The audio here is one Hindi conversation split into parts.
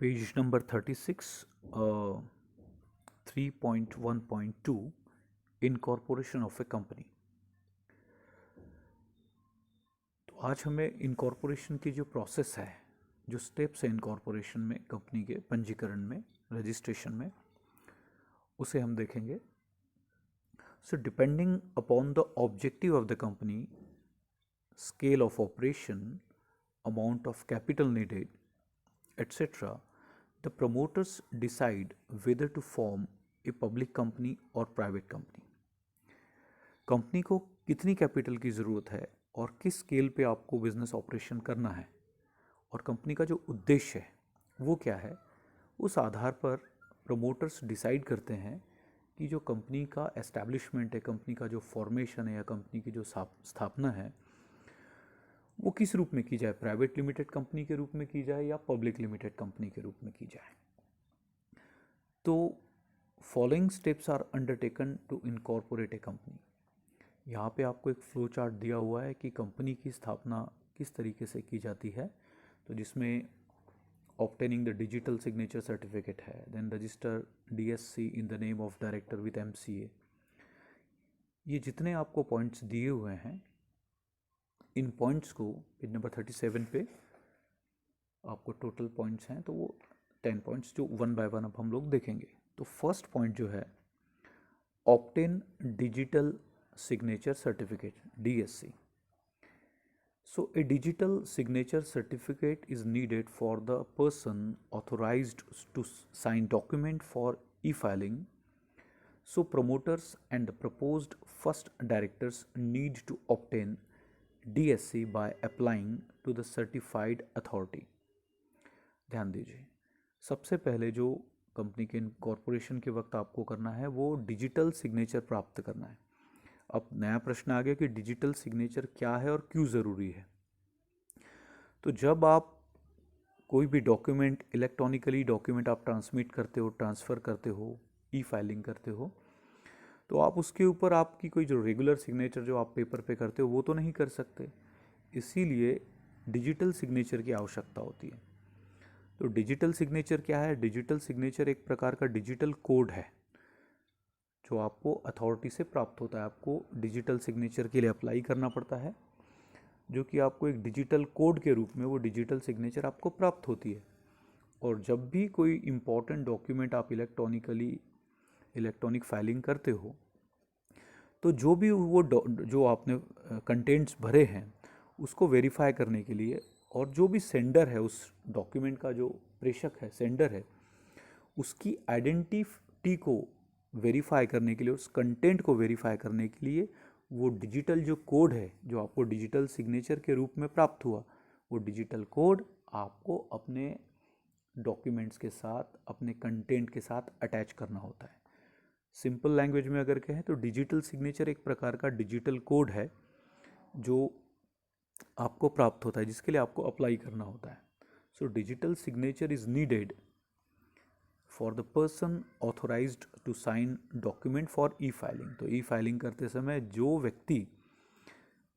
Page number 36, 3.1.2, Incorporation of a company. तो आज हमें इनकॉर्पोरेशन की जो प्रोसेस है, जो स्टेप्स है इनकॉर्पोरेशन में, कंपनी के पंजीकरण में, रजिस्ट्रेशन में, उसे हम देखेंगे. So depending upon the objective of the company, scale of operation, amount of capital needed, etc., the promoters decide whether to form a public company or private company. Company को कितनी कैपिटल की ज़रूरत है और किस स्केल पे आपको बिजनेस ऑपरेशन करना है और कंपनी का जो उद्देश्य है वो क्या है, उस आधार पर प्रमोटर्स डिसाइड करते हैं कि जो कंपनी का एस्टैब्लिशमेंट है, कंपनी का जो फॉर्मेशन है या कंपनी की जो स्थापना है वो किस रूप में की जाए, प्राइवेट लिमिटेड कंपनी के रूप में की जाए या पब्लिक लिमिटेड कंपनी के रूप में की जाए. तो following steps are undertaken to incorporate a company. यहाँ पे आपको एक फ्लो चार्ट दिया हुआ है कि कंपनी की स्थापना किस तरीके से की जाती है. तो जिसमें obtaining the digital signature certificate है, then register DSC in the name of director with MCA. ये जितने आपको पॉइंट्स दिए हुए हैं, इन पॉइंट्स को पेज नंबर 37 पे आपको टोटल पॉइंट्स हैं, तो वो 10 पॉइंट्स जो वन बाय वन अब हम लोग देखेंगे. तो फर्स्ट पॉइंट जो है, obtain digital signature certificate, DSC. So a digital signature certificate is needed for the person authorized to sign document for e-filing. So promoters and the proposed first directors need to obtain DSC by applying to the certified authority. ध्यान दीजिए, सबसे पहले जो कंपनी के इनकॉर्पोरेशन के वक्त आपको करना है वो डिजिटल सिग्नेचर प्राप्त करना है. अब नया प्रश्न आ गया कि डिजिटल सिग्नेचर क्या है और क्यों ज़रूरी है. तो जब आप कोई भी डॉक्यूमेंट, इलेक्ट्रॉनिकली डॉक्यूमेंट आप ट्रांसमिट करते हो, ट्रांसफ़र करते हो, ई-फाइलिंग करते हो, तो आप उसके ऊपर आपकी कोई जो रेगुलर सिग्नेचर जो आप पेपर पे करते हो वो तो नहीं कर सकते. इसीलिए डिजिटल सिग्नेचर की आवश्यकता होती है. तो डिजिटल सिग्नेचर क्या है? डिजिटल सिग्नेचर एक प्रकार का डिजिटल कोड है जो आपको अथॉरिटी से प्राप्त होता है. आपको डिजिटल सिग्नेचर के लिए अप्लाई करना पड़ता है, जो कि आपको एक डिजिटल कोड के रूप में वो डिजिटल सिग्नेचर आपको प्राप्त होती है. और जब भी कोई इम्पॉर्टेंट डॉक्यूमेंट आप इलेक्ट्रॉनिक फाइलिंग करते हो, तो जो भी वो जो आपने कंटेंट्स भरे हैं उसको वेरीफाई करने के लिए, और जो भी सेंडर है, उस डॉक्यूमेंट का जो प्रेषक है, सेंडर है, उसकी आइडेंटिटी को वेरीफाई करने के लिए, उस कंटेंट को वेरीफाई करने के लिए वो डिजिटल जो कोड है जो आपको डिजिटल सिग्नेचर के रूप में प्राप्त हुआ, वो डिजिटल कोड आपको अपने डॉक्यूमेंट्स के साथ, अपने कंटेंट के साथ अटैच करना होता है. सिंपल लैंग्वेज में अगर कहें तो डिजिटल सिग्नेचर एक प्रकार का डिजिटल कोड है जो आपको प्राप्त होता है, जिसके लिए आपको अप्लाई करना होता है. So digital signature is needed for the person authorised to sign document for e filing. तो ई-फाइलिंग करते समय जो व्यक्ति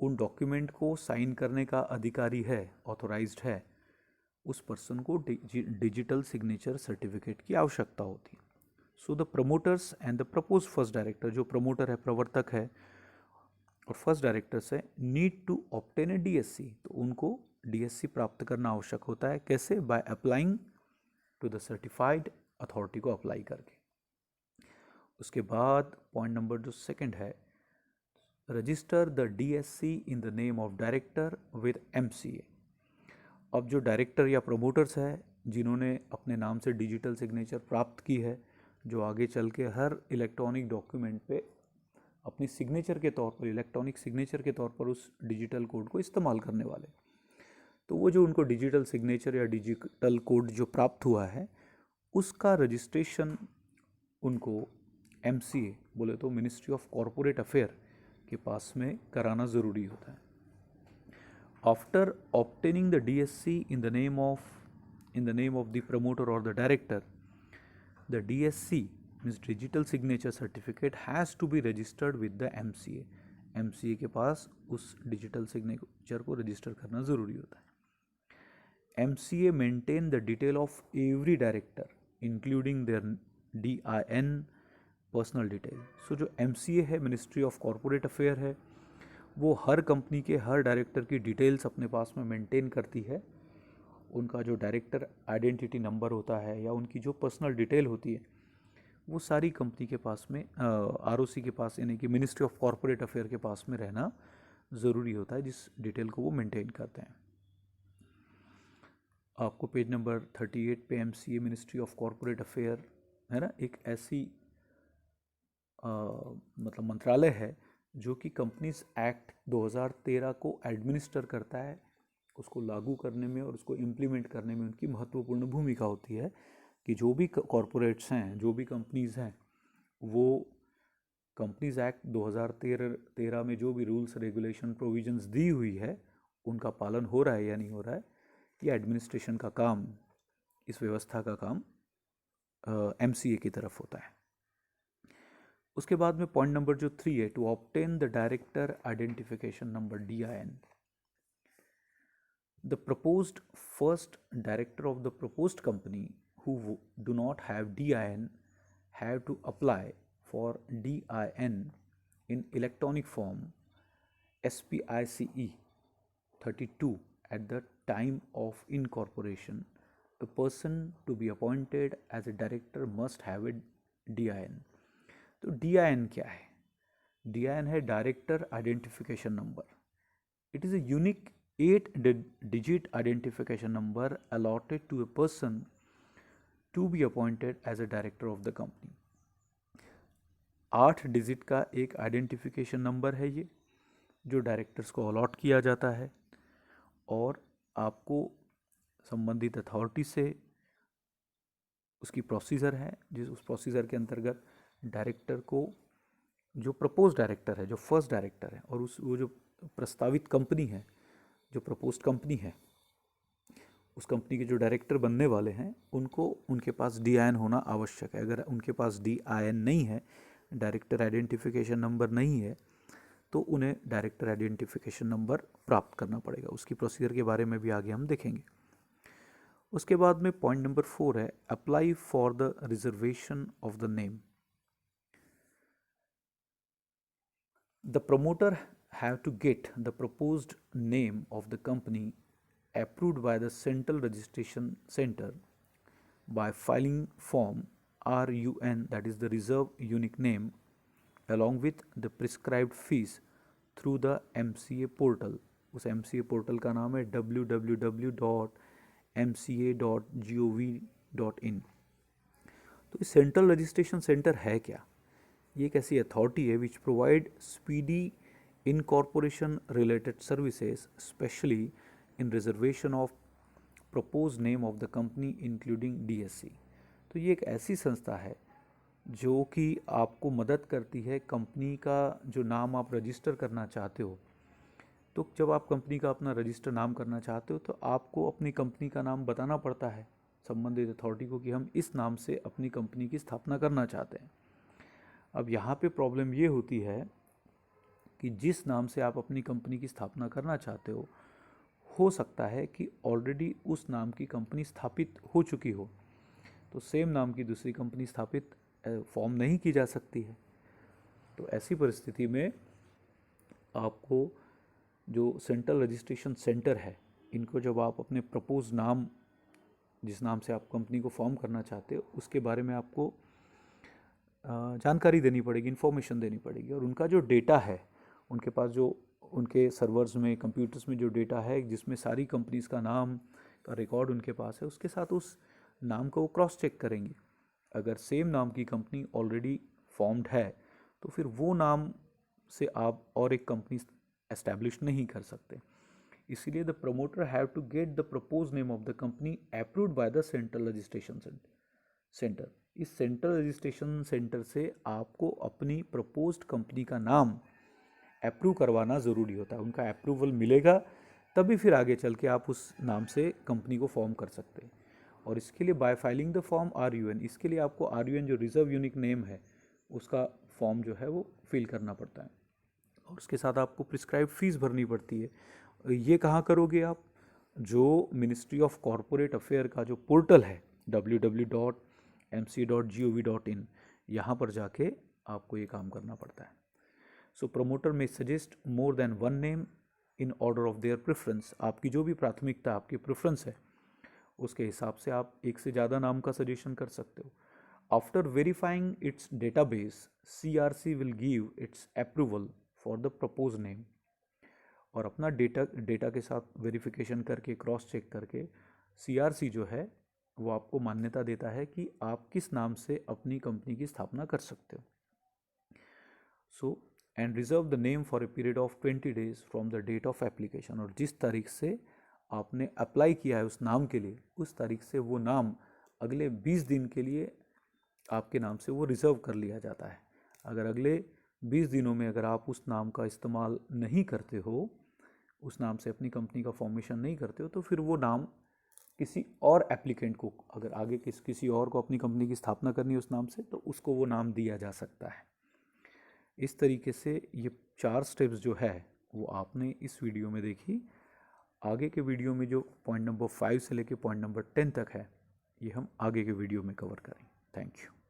उन डॉक्यूमेंट को साइन करने का अधिकारी है, ऑथोराइज्ड है, उस पर्सन को डिजिटल सिग्नेचर सर्टिफिकेट की आवश्यकता होती है. So the promoters and the propose first director, जो प्रमोटर है, प्रवर्तक है, और फर्स्ट डायरेक्टर से need to obtain a DSC. तो उनको DSC प्राप्त करना आवश्यक होता है. कैसे? By applying to the certified authority को अप्लाई करके. उसके बाद पॉइंट नंबर जो सेकंड है, register the DSC in the name of director with MCA. अब जो डायरेक्टर या प्रमोटर्स है जिन्होंने अपने नाम से डिजिटल सिग्नेचर प्राप्त की है, जो आगे चल के हर इलेक्ट्रॉनिक डॉक्यूमेंट पे अपनी सिग्नेचर के तौर पर, इलेक्ट्रॉनिक सिग्नेचर के तौर पर उस डिजिटल कोड को इस्तेमाल करने वाले, तो वो जो उनको डिजिटल सिग्नेचर या डिजिटल कोड जो प्राप्त हुआ है उसका रजिस्ट्रेशन उनको MCA, बोले तो मिनिस्ट्री ऑफ कॉरपोरेट अफेयर के पास में कराना ज़रूरी होता है. After obtaining the DSC in the name of the promoter और the director, the DSC means digital signature certificate has to be registered with the MCA. MCA के पास उस डिजिटल सिग्नेचर को रजिस्टर करना ज़रूरी होता है. MCA maintain the detail of every director including their DIN, personal detail. So जो MCA है, मिनिस्ट्री ऑफ कॉरपोरेट अफेयर है, वो हर कंपनी के हर डायरेक्टर की डिटेल्स अपने पास में मेंटेन करती है। उनका जो डायरेक्टर आइडेंटिटी नंबर होता है या उनकी जो पर्सनल डिटेल होती है वो सारी कंपनी के पास में ROC के पास, यानी कि मिनिस्ट्री ऑफ कॉरपोरेट अफेयर के पास में रहना ज़रूरी होता है, जिस डिटेल को वो मेंटेन करते हैं। आपको पेज नंबर 38 पे MCA ministry of corporate affair है ना, एक ऐसी मतलब मंत्रालय है जो कि कंपनीज एक्ट 2013 को एडमिनिस्टर करता है, उसको लागू करने में और उसको इम्प्लीमेंट करने में उनकी महत्वपूर्ण भूमिका होती है कि जो भी कॉरपोरेट्स हैं, जो भी कंपनीज हैं, वो कंपनीज एक्ट 2013 में जो भी रूल्स रेगुलेशन प्रोविजंस दी हुई है उनका पालन हो रहा है या नहीं हो रहा है, ये एडमिनिस्ट्रेशन का काम, इस व्यवस्था का काम MCA की तरफ होता है। उसके बाद में पॉइंट नंबर जो 3 है, to obtain the director identification number DIN। The proposed first director of the proposed company who do not have DIN have to apply for DIN in electronic form SPICE 32 at the time of incorporation. A person to be appointed as a director must have a DIN। तो DIN क्या है? DIN है director identification number. It is a unique 8-digit identification number allotted to a person to be appointed as a director of the company। 8 digit का एक आइडेंटिफिकेशन नंबर है ये, जो डायरेक्टर्स को अलॉट किया जाता है और आपको संबंधित अथॉरिटी से उसकी प्रोसीजर है, जिस उस प्रोसीजर के अंतर्गत डायरेक्टर को, जो प्रपोज डायरेक्टर है, जो फर्स्ट डायरेक्टर है, और वो जो प्रस्तावित कंपनी है, जो प्रपोज्ड कंपनी है, उस कंपनी के जो डायरेक्टर बनने वाले हैं उनको उनके पास DIN होना आवश्यक है। अगर उनके पास DIN नहीं है, डायरेक्टर आइडेंटिफिकेशन नंबर नहीं है, तो उन्हें डायरेक्टर आइडेंटिफिकेशन नंबर प्राप्त करना पड़ेगा। उसकी प्रोसीजर के बारे में भी आगे हम देखेंगे। उसके बाद में पॉइंट नंबर 4 है, apply for the reservation of the name. The promoter have to get the proposed name of the company approved by the Central Registration Center by filing form RUN, that is the Reserve Unique Name, along with the prescribed fees through the MCA portal। उस MCA portal का नाम है www.mca.gov.in। तो इस सेंट्रल रजिस्ट्रेशन सेंटर है क्या? ये एक ऐसी अथॉरिटी है which provide speedy incorporation related services, specially in reservation of proposed name of the company including DSC। तो ये एक ऐसी संस्था है जो कि आपको मदद करती है कंपनी का जो नाम आप रजिस्टर करना चाहते हो। तो जब आप कंपनी का अपना रजिस्टर नाम करना चाहते हो तो आपको अपनी कंपनी का नाम बताना पड़ता है संबंधित अथॉरिटी को कि हम इस नाम से अपनी कंपनी की स्थापना करना चाहते हैं। अब यहाँ पे प्रॉब्लम ये होती है कि जिस नाम से आप अपनी कंपनी की स्थापना करना चाहते हो सकता है कि ऑलरेडी उस नाम की कंपनी स्थापित हो चुकी हो, तो सेम नाम की दूसरी कंपनी स्थापित फॉर्म नहीं की जा सकती है। तो ऐसी परिस्थिति में आपको जो सेंट्रल रजिस्ट्रेशन सेंटर है, इनको जब आप अपने प्रपोज नाम, जिस नाम से आप कंपनी को फॉर्म करना चाहते हो, उसके बारे में आपको जानकारी देनी पड़ेगी, इन्फॉर्मेशन देनी पड़ेगी। और उनका जो डेटा है, उनके पास जो उनके सर्वर्स में, कंप्यूटर्स में जो डेटा है जिसमें सारी कंपनीज का नाम का रिकॉर्ड उनके पास है, उसके साथ उस नाम को वो क्रॉस चेक करेंगे। अगर सेम नाम की कंपनी ऑलरेडी फॉर्म्ड है तो फिर वो नाम से आप और एक कंपनी एस्टैब्लिश नहीं कर सकते। इसीलिए the promoter have to get the propose name of the company approved by the central registration centre. इस सेंट्रल रजिस्ट्रेशन सेंटर से आपको अपनी प्रपोज्ड कंपनी का नाम अप्रूव करवाना ज़रूरी होता है। उनका अप्रूवल मिलेगा तभी फिर आगे चल के आप उस नाम से कंपनी को फॉर्म कर सकते हैं। और इसके लिए bye filing the form RUN, इसके लिए आपको RUN जो रिजर्व यूनिक नेम है उसका फॉर्म जो है वो फिल करना पड़ता है और उसके साथ आपको प्रिस्क्राइब फीस भरनी पड़ती है। ये कहाँ करोगे आप? जो मिनिस्ट्री ऑफ कॉरपोरेट अफेयर का जो पोर्टल है www.mc.gov.in, यहाँ पर जाके आपको ये काम करना पड़ता है। सो प्रमोटर में suggest more than one name in order of their preference. आपकी जो भी प्राथमिकता, आपकी प्रेफरेंस है, उसके हिसाब से आप एक से ज़्यादा नाम का सजेशन कर सकते हो। After verifying it's database, CRC will give its approval for the propose name. और अपना डेटा के साथ वेरिफिकेशन करके, क्रॉस चेक करके, CRC जो है वो आपको मान्यता देता है कि आप किस नाम से अपनी कंपनी की स्थापना कर सकते हो। So and reserve the name for a period of 20 days from the date of application. और जिस तारीख से आपने अप्लाई किया है उस नाम के लिए, उस तारीख से वो नाम अगले 20 दिन के लिए आपके नाम से वो रिज़र्व कर लिया जाता है। अगर अगले 20 दिनों में अगर आप उस नाम का इस्तेमाल नहीं करते हो, उस नाम से अपनी कंपनी का फॉर्मेशन नहीं करते हो, तो फिर वो नाम किसी और एप्लीकेंट को, अगर आगे किसी और को अपनी कंपनी की स्थापना करनी है उस नाम से, तो उसको वो नाम दिया जा सकता है। इस तरीके से ये 4 स्टेप्स जो है वो आपने इस वीडियो में देखी। आगे के वीडियो में जो पॉइंट नंबर 5 से लेके पॉइंट नंबर 10 तक है, ये हम आगे के वीडियो में कवर करेंगे। Thank you.